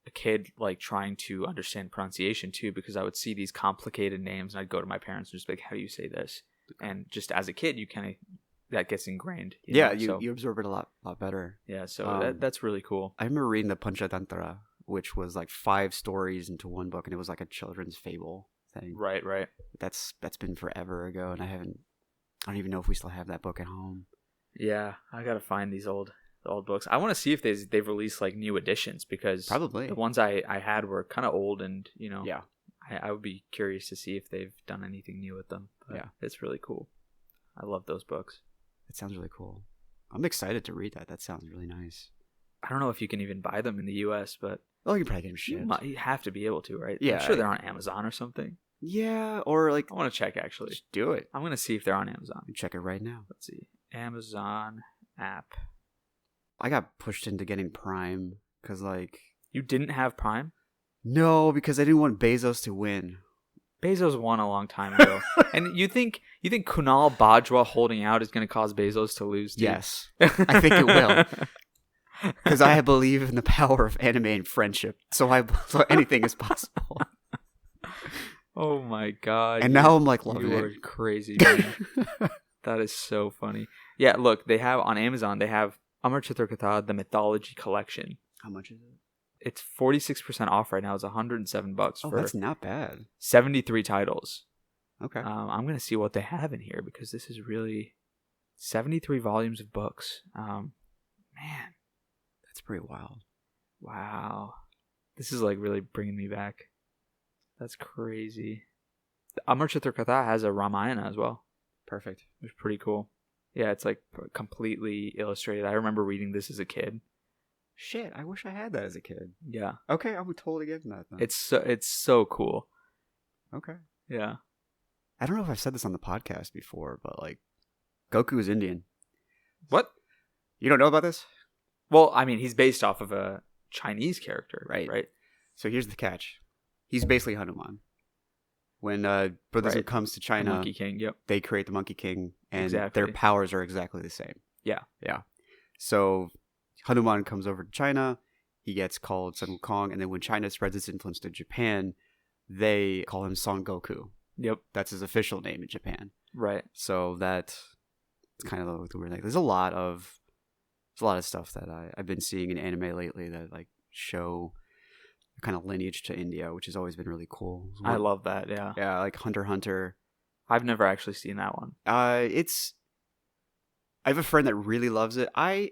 a kid, like trying to understand pronunciation too, because I would see these complicated names and I'd go to my parents and just be like, how do you say this? And just as a kid, you kind of, that gets ingrained. You absorb it a lot better. Yeah, so that's really cool. I remember reading the Panchatantra, which was like 5 stories into one book, and it was like a children's fable thing. Right. That's been forever ago, and I don't even know if we still have that book at home. Yeah, I gotta find these old books. I want to see if they've released like new editions, because probably the ones I had were kind of old, and yeah, I would be curious to see if they've done anything new with them. But yeah, it's really cool. I love those books. It sounds really cool. I'm excited to read that. That sounds really nice. I don't know if you can even buy them in the U.S., but you can probably get them shipped. You have to be able to, right? Yeah, I'm sure they're on Amazon or something. Yeah, or like I want to check actually. Just do it. I'm gonna see if they're on Amazon. Check it right now. Let's see, Amazon app. I got pushed into getting Prime because you didn't have Prime. No, because I didn't want Bezos to win. Bezos won a long time ago. And you think Kunaal Bajwa holding out is going to cause Bezos to lose? Too? Yes. I think it will. Because I believe in the power of anime and friendship. So anything is possible. Oh my god. And now I'm like loving you it. You are crazy, man. That is so funny. Yeah, look, they have on Amazon, they have Amar Chitra Katha, the Mythology Collection. How much is it? It's 46% off right now. It's $107 for that's not bad. 73 titles. Okay. I'm going to see what they have in here, because this is really 73 volumes of books. Man. That's pretty wild. Wow. This is like really bringing me back. That's crazy. Amar Chitra Katha has a Ramayana as well. Perfect. It's pretty cool. Yeah, it's like completely illustrated. I remember reading this as a kid. Shit, I wish I had that as a kid. Yeah. Okay, I would totally get that then. It's so cool. Okay. Yeah. I don't know if I've said this on the podcast before, but Goku is Indian. What? You don't know about this? Well, I mean, he's based off of a Chinese character, right? So here's the catch. He's basically Hanuman. When Buddhism comes to China, the Monkey King, yep. They create the Monkey King, and exactly. their powers are exactly the same. Yeah. So Hanuman comes over to China, he gets called Sun Wukong, and then when China spreads its influence to Japan, they call him Son Goku. Yep. That's his official name in Japan. Right. So that's kind of the weird thing. There's a lot of stuff that I've been seeing in anime lately that show kind of lineage to India, which has always been really cool. I love that, yeah. Yeah, like Hunter x Hunter. I've never actually seen that one. I have a friend that really loves it. I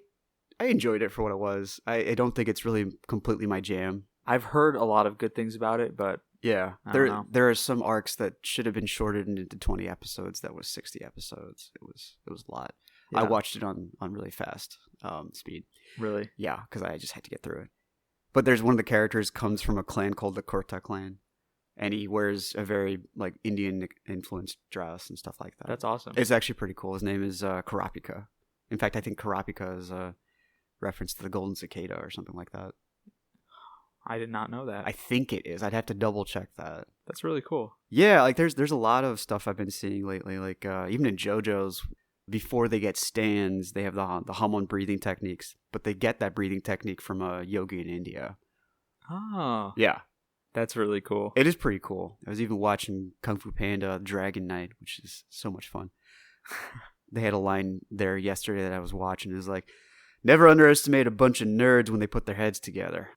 enjoyed it for what it was. I don't think it's really completely my jam. I've heard a lot of good things about it, but yeah, there are some arcs that should have been shortened into 20 episodes. That was 60 episodes. It was a lot. Yeah. I watched it on really fast speed. Really? Yeah, because I just had to get through it. But there's one of the characters comes from a clan called the Kurta clan, and he wears a very Indian influenced dress and stuff like that. That's awesome. It's actually pretty cool. His name is Karapika. In fact, I think Karapika is a reference to the golden cicada or something like that. I did not know that. I think it is. I'd have to double check that. That's really cool. Yeah, there's a lot of stuff I've been seeing lately. Even in JoJo's, before they get stands, they have the hum-on breathing techniques, but they get that breathing technique from a yogi in India. Oh. Yeah. That's really cool. It is pretty cool. I was even watching Kung Fu Panda Dragon Knight, which is so much fun. They had a line there yesterday that I was watching. It was like, never underestimate a bunch of nerds when they put their heads together.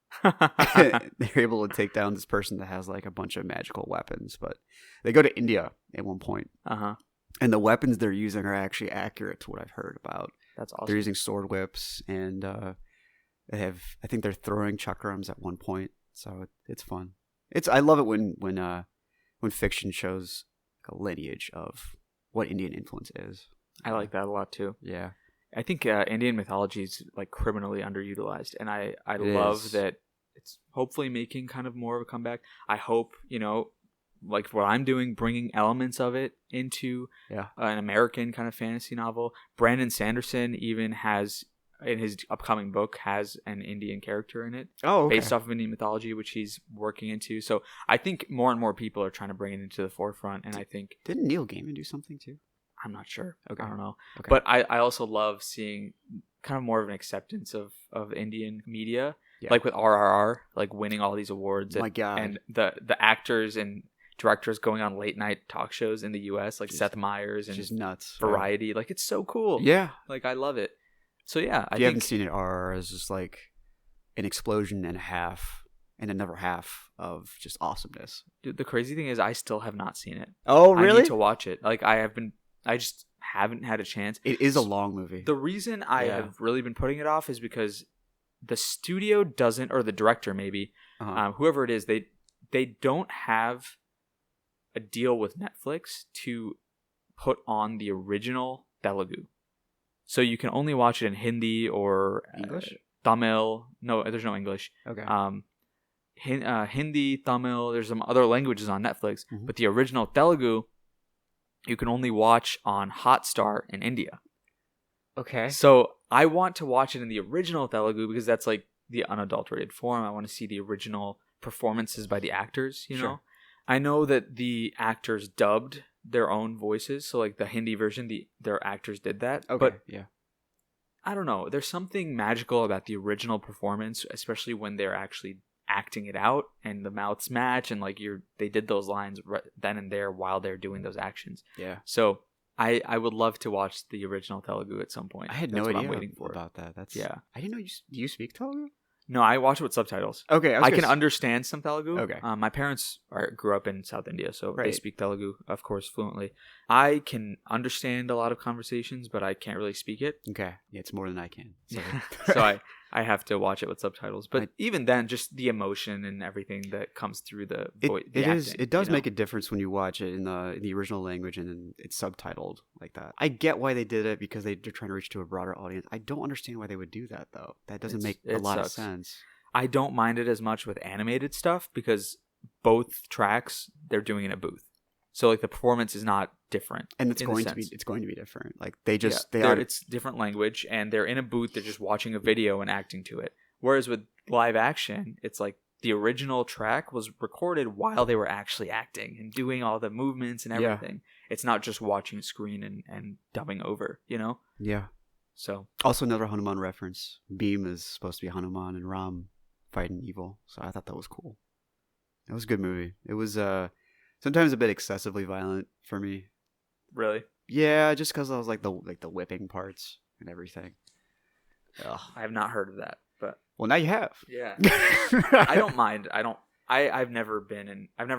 They're able to take down this person that has a bunch of magical weapons. But they go to India at one point. Uh-huh. And the weapons they're using are actually accurate to what I've heard about. That's awesome. They're using sword whips, and I think they're throwing chakrams at one point. So it's fun. I love it when fiction shows a lineage of what Indian influence is. I like that a lot too. Yeah. I think Indian mythology is criminally underutilized, and I love that it's hopefully making kind of more of a comeback. I hope like what I'm doing, bringing elements of it into an American kind of fantasy novel. Brandon Sanderson even has, in his upcoming book, has an Indian character in it. Oh, okay. Based off of Indian mythology, which he's working into. So I think more and more people are trying to bring it into the forefront. And I think... Didn't Neil Gaiman do something too? I'm not sure. Okay. I don't know. Okay. But I also love seeing kind of more of an acceptance of Indian media. Yeah. Like with RRR, like winning all these awards. My God. And the actors and directors going on late night talk shows in the US, like Seth Meyers and just nuts. Variety. Like, it's so cool. Yeah. Like, I love it. So yeah, if you haven't seen it, RRR is just like an explosion and a half and another half of just awesomeness. Dude, the crazy thing is I still have not seen it. Oh, really? I need to watch it. Like, I just haven't had a chance. It is a long movie. The reason I have really been putting it off is because the studio doesn't, or the director maybe, whoever it is, they don't have a deal with Netflix to put on the original Telugu. So you can only watch it in Hindi or English? Tamil. No, there's no English. Okay. Hindi, Tamil, there's some other languages on Netflix, but the original Telugu you can only watch on Hotstar in India. Okay. So I want to watch it in the original Telugu because that's like the unadulterated form. I want to see the original performances by the actors, you know? I know that the actors dubbed their own voices. So like the Hindi version, their actors did that. Okay. But yeah. I don't know. There's something magical about the original performance, especially when they're actually acting it out and the mouths match and like they did those lines right then and there while they're doing those actions. Yeah. So I would love to watch the original Telugu at some point. I had That's no what idea I'm waiting for. about that. That's yeah. I didn't know do you speak Telugu? No, I watch it with subtitles. Okay, I can understand some Telugu. Okay. My parents grew up in South India, so Right. they speak Telugu, of course, fluently. I can understand a lot of conversations, but I can't really speak it. Okay. Yeah, it's more than I can. So, So I have to watch it with subtitles. But even then, just the emotion and everything that comes through the acting, it does make a difference when you watch it in the original language and then it's subtitled like that. I get why they did it because they're trying to reach to a broader audience. I don't understand why they would do that though. That doesn't make a lot of sense. I don't mind it as much with animated stuff because both tracks they're doing in a booth. So like the performance is not different, and it's going to be different. Like it's different language, and they're in a booth. They're just watching a video and acting to it. Whereas with live action, it's like the original track was recorded while they were actually acting and doing all the movements and everything. Yeah. It's not just watching a screen and dubbing over, you know? Yeah. So also another Hanuman reference. Bhim is supposed to be Hanuman and Ram fighting evil. So I thought that was cool. It was a good movie. It was sometimes a bit excessively violent for me. Really? Yeah, just because I was like the whipping parts and everything. Ugh, I have not heard of that, but well, now you have. Yeah, I don't mind. I've never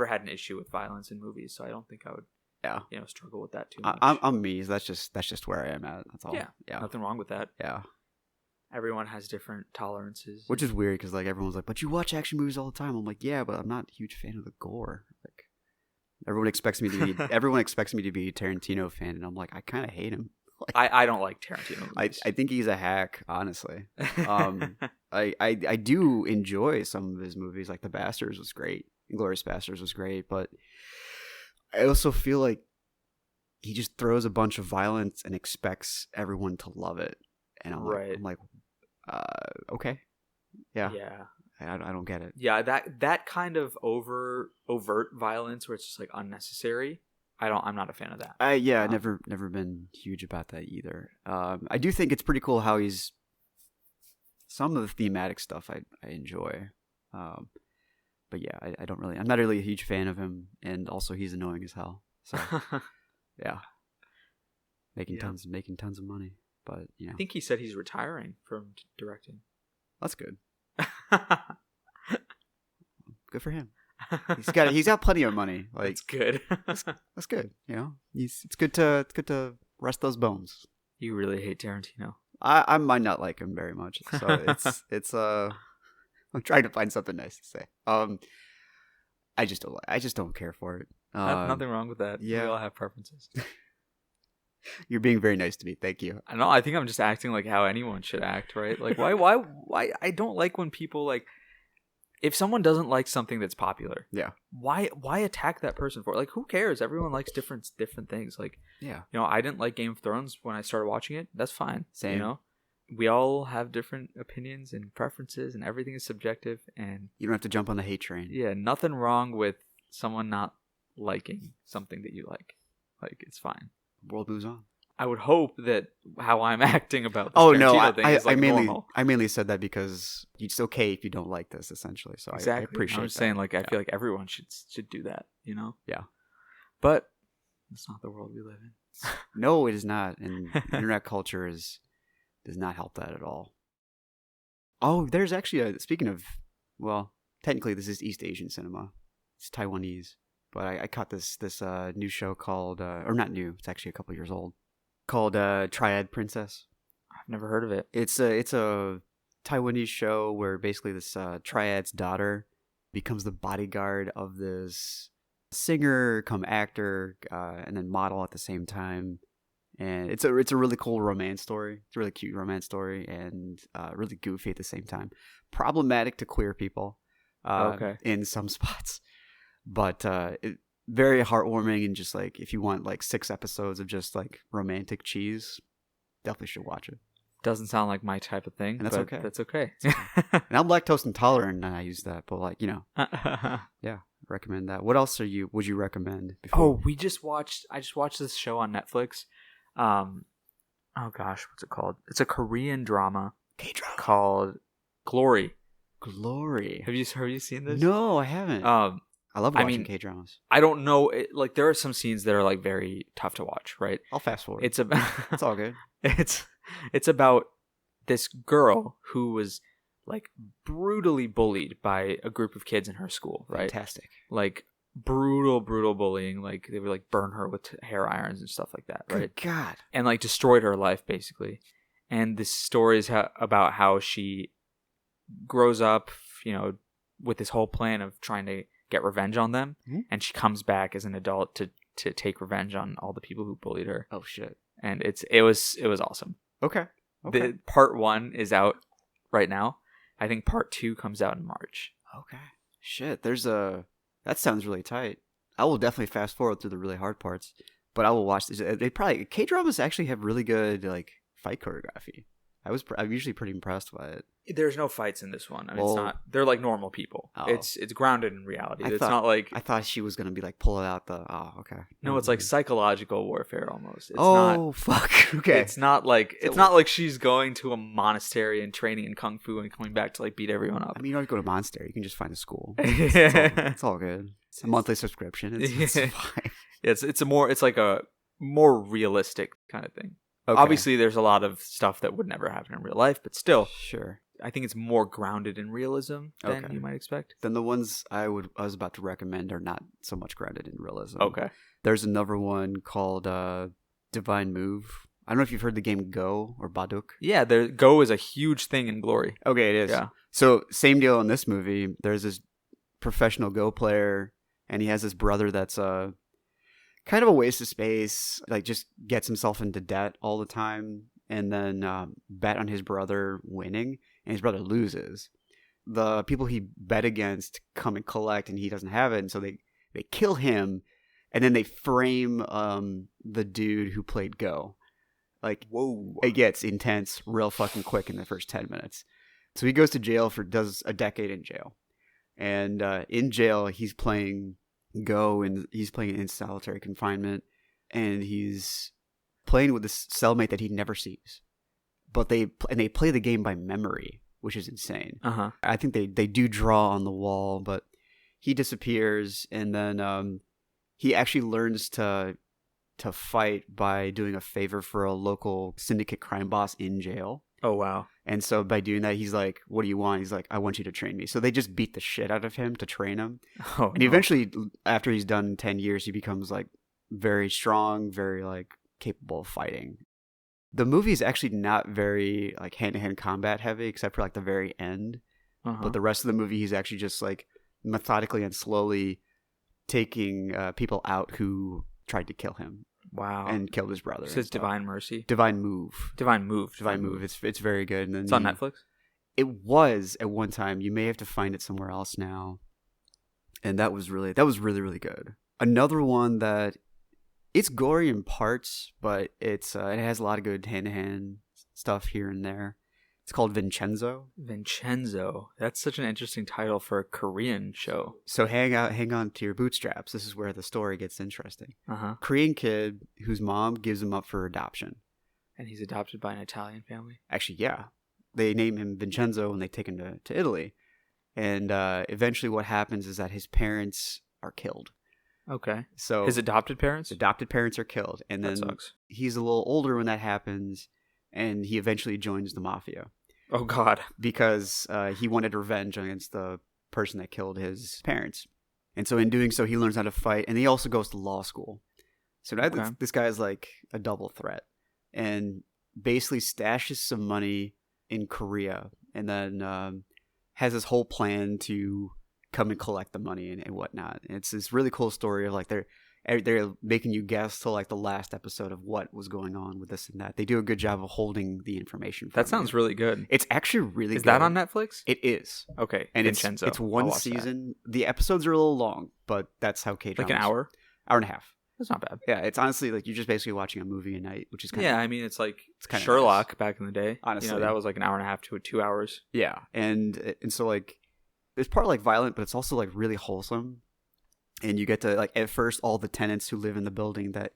had an issue with violence in movies, so I don't think I would. Yeah, struggle with that too much. I'm me. So that's just where I am at. That's all. Yeah, nothing wrong with that. Yeah. Everyone has different tolerances, which is weird because like everyone's like, "But you watch action movies all the time." I'm like, "Yeah, but I'm not a huge fan of the gore." Like everyone expects me to be a Tarantino fan, and I'm like, I kind of hate him. Like, I don't like Tarantino movies. I think he's a hack, honestly. I do enjoy some of his movies, like The Bastards was great, Inglourious Bastards was great, but I also feel like he just throws a bunch of violence and expects everyone to love it, and I'm like, okay, yeah. I don't get it. Yeah, that kind of overt violence where it's just like unnecessary. I'm not a fan of that. I've never been huge about that either. I do think it's pretty cool how he's some of the thematic stuff I enjoy. But yeah, I'm not really a huge fan of him, and also he's annoying as hell. So yeah. Making tons of money. But I think he said he's retiring from directing. That's good. Good for him. He's got plenty of money. Like it's good. that's good. You know, it's good to rest those bones. You really hate Tarantino. I might not like him very much. So it's I'm trying to find something nice to say. I just don't care for it. Nothing wrong with that. Yeah, we all have preferences. You're being very nice to me. Thank you. I know. I think I'm just acting like how anyone should act, right? Like why I don't like when people like if someone doesn't like something that's popular, Yeah. why attack that person for it? Like, who cares? Everyone likes different things. Like, Yeah. I didn't like Game of Thrones when I started watching it. That's fine. Same. We all have different opinions and preferences, and everything is subjective. And You don't have to jump on the hate train. yeah, nothing wrong with someone not liking something that you like. Like, it's fine. World moves on. I would hope that how I'm acting about this Tarantino thing is like normal. I mainly said that because it's okay if you don't like this, essentially. So Exactly. I appreciate I'm just that. saying, like, I feel like everyone should do that, Yeah. But it's not the world we live in. No, it is not. And internet culture does not help that at all. Oh, there's actually speaking of, well, technically this is East Asian cinema. It's Taiwanese. But I caught this new show called, or not new, it's actually a couple years old, called Triad Princess. I've never heard of it. It's a Taiwanese show where basically this triad's daughter becomes the bodyguard of this singer, come actor, and then model at the same time. And it's a really cool romance story. It's a really cute romance story, and really goofy at the same time. Problematic to queer people, in some spots, but very heartwarming, and just like if you want like 6 episodes of just like romantic cheese, definitely should watch it. Doesn't sound like my type of thing, And that's but okay. That's okay. And I'm lactose intolerant, and I use that, but like yeah, recommend that. What else would you recommend? Before? I just watched this show on Netflix. Oh gosh, what's it called? It's a Korean drama. K-drama called Glory. Glory. Have you seen this? No, I haven't. I love watching K-dramas. I don't know. Like, there are some scenes that are like very tough to watch, right? I'll fast forward. It's about It's all good. It's about this girl who was like brutally bullied by a group of kids in her school, right? Fantastic. Like brutal bullying. Like, they would like burn her with hair irons and stuff like that, right? Good God. And like destroyed her life basically. And this story is about how she grows up, with this whole plan of trying to get revenge on them, and she comes back as an adult to take revenge on all the people who bullied her. Oh shit. And it was awesome. Okay. The part 1 is out right now. I think part 2 comes out in March. Okay. Shit. That sounds really tight. I will definitely fast forward through the really hard parts, but I will watch this. K-dramas actually have really good like fight choreography. I'm usually pretty impressed by it. There's no fights in this one. I mean, it's not. They're like normal people. Oh. It's grounded in reality. I thought she was gonna be like pulling out the. Oh, okay. No, it's like psychological warfare almost. It's not, fuck. Okay. It's not like she's going to a monastery and training in kung fu and coming back to like beat everyone up. I mean, you don't have to go to a monastery. You can just find a school. Yeah. It's all good. It's a monthly subscription. It's fine. It's like a more realistic kind of thing. Okay. Obviously, there's a lot of stuff that would never happen in real life, but still, sure. I think it's more grounded in realism than you might expect. Then the ones I was about to recommend are not so much grounded in realism. Okay. There's another one called Divine Move. I don't know if you've heard the game Go or Baduk. Yeah, Go is a huge thing in Glory. Okay, it is. Yeah. So same deal in this movie. There's this professional Go player, and he has this brother that's kind of a waste of space, like just gets himself into debt all the time, and then bet on his brother winning, and his brother loses. The people he bet against come and collect, and he doesn't have it, and so they kill him, and then they frame the dude who played Go. Like, whoa, it gets intense real fucking quick in the first 10 minutes. So he goes to jail does a decade in jail, and in jail he's playing Go, and he's playing in solitary confinement, and he's playing with this cellmate that he never sees, but they play the game by memory, which is insane. I think they do draw on the wall, but he disappears, and then he actually learns to fight by doing a favor for a local syndicate crime boss in jail. Oh wow. And so by doing that, he's like, what do you want? He's like, I want you to train me. So they just beat the shit out of him to train him. And eventually, after he's done 10 years, he becomes like very strong, very like capable of fighting. The movie is actually not very like hand-to-hand combat heavy, except for like the very end. But the rest of the movie, he's actually just like methodically and slowly taking people out who tried to kill him. Wow. And killed his brother. So it's Divine Mercy? Divine Move. Divine Move. It's very good. And then it's on Netflix? It was at one time. You may have to find it somewhere else now. And that was really really good. Another one that it's gory in parts, but it has a lot of good hand-to-hand stuff here and there. It's called Vincenzo. Vincenzo. That's such an interesting title for a Korean show. So hang on to your bootstraps. This is where the story gets interesting. Korean kid whose mom gives him up for adoption. And he's adopted by an Italian family? Actually, yeah. They name him Vincenzo and they take him to Italy. And eventually what happens is that his parents are killed. Okay. So his adopted parents? Adopted parents are killed. And then that sucks. He's a little older when that happens. And he eventually joins the mafia. Oh, God. Because he wanted revenge against the person that killed his parents. And so in doing so, he learns how to fight. And he also goes to law school. So now this guy is like a double threat. And basically stashes some money in Korea. And then has this whole plan to come and collect the money and whatnot. And it's this really cool story of like they're making you guess till like the last episode of what was going on with this and that. They do a good job of holding the information. That sounds really good. It's actually really good. Is that on Netflix? It is. Okay. And Vincenzo. it's one season. That. The episodes are a little long, but that's how K-dramas. Like an hour? Hour and a half. That's not bad. Yeah, it's honestly like you're just basically watching a movie a night, which is kind of... Yeah, I mean, it's like kind of Sherlock nice. Back in the day. Honestly. You know, that was like an hour and a half to 2 hours. Yeah, and so like it's part like violent, but it's also like really wholesome. And you get to like at first all the tenants who live in the building that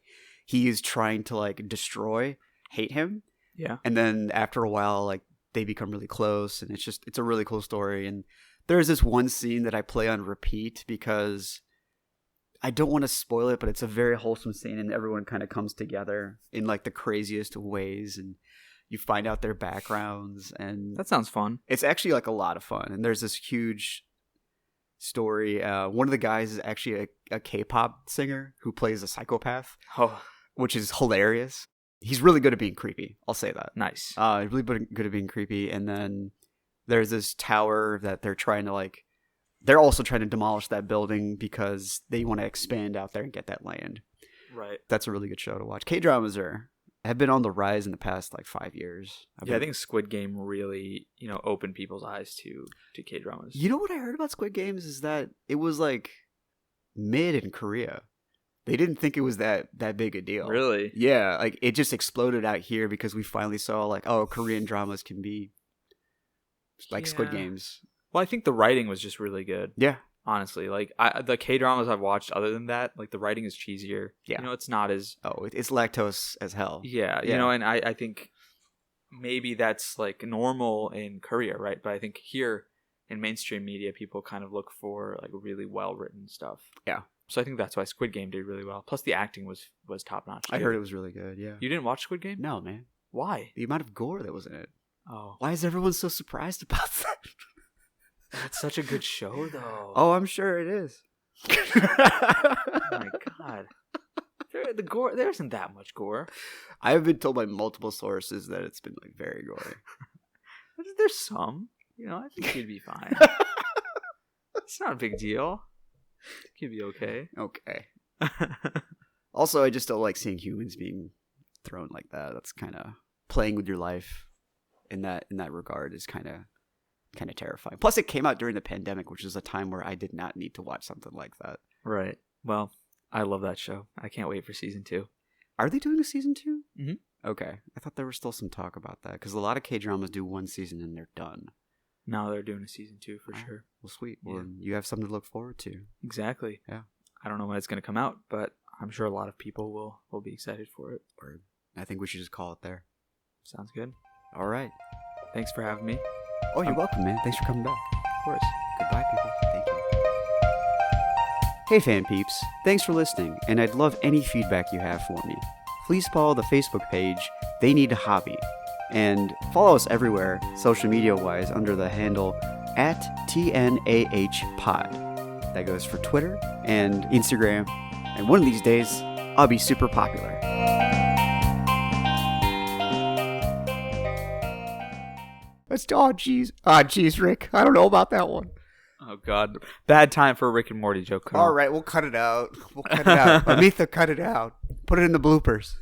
he is trying to like destroy hate him. Yeah. And then after a while, like they become really close, and it's a really cool story. And there's this one scene that I play on repeat because I don't want to spoil it, but it's a very wholesome scene, and everyone kind of comes together in like the craziest of ways, and you find out their backgrounds, and that sounds fun. It's actually like a lot of fun. And there's this huge story. One of the guys is actually a K-pop singer who plays a psychopath, which is hilarious. He's really good at being creepy. I'll say that. Nice. Really good at being creepy. And then there's this tower that they're trying to like. They're also trying to demolish that building because they want to expand out there and get that land. Right. That's a really good show to watch. K-dramas have been on the rise in the past like 5 years. I think Squid Game really, opened people's eyes to K-dramas. You know what I heard about Squid Games is that it was like mid in Korea. They didn't think it was that big a deal. Really? Yeah, like it just exploded out here because we finally saw like, oh, Korean dramas can be like Squid Games. Well, I think the writing was just really good. Yeah. Honestly, like the K-dramas I've watched other than that, like the writing is cheesier. Yeah. It's not as... Oh, it's lactose as hell. Yeah, and I think maybe that's like normal in Korea, right? But I think here in mainstream media, people kind of look for like really well-written stuff. Yeah. So I think that's why Squid Game did really well. Plus the acting was top-notch. I heard it was really good, yeah. You didn't watch Squid Game? No, man. Why? The amount of gore that was in it. Oh. Why is everyone so surprised about that? That's such a good show, though. Oh, I'm sure it is. Oh my god. There isn't that much gore. I have been told by multiple sources that it's been like very gory. There's some. I think you'd be fine. It's not a big deal. You'd be okay. Okay. Also, I just don't like seeing humans being thrown like that. That's kind of playing with your life in that regard is kind of terrifying. Plus, it came out during the pandemic, which is a time where I did not need to watch something like that. Right. Well, I love that show. I can't wait for season 2. Are they doing a season 2? Mm-hmm. Okay. I thought there was still some talk about that because a lot of K-dramas do one season and they're done. No, they're doing a season 2 for sure. Well, sweet. Well, you have something to look forward to. Exactly. Yeah. I don't know when it's going to come out, but I'm sure a lot of people will be excited for it. Or I think we should just call it there. Sounds good. All right. Thanks for having me. Oh, you're welcome, man. Thanks for coming back. Of course. Goodbye, people. Thank you. Hey, fan peeps. Thanks for listening, and I'd love any feedback you have for me. Please follow the Facebook page, They Need a Hobby, and follow us everywhere, social media-wise, under the handle @TNAHpod. That goes for Twitter and Instagram, and one of these days, I'll be super popular. Geez, Rick. I don't know about that one. Oh, God. Bad time for a Rick and Morty joke. All right, we'll cut it out. Amitha, cut it out. Put it in the bloopers.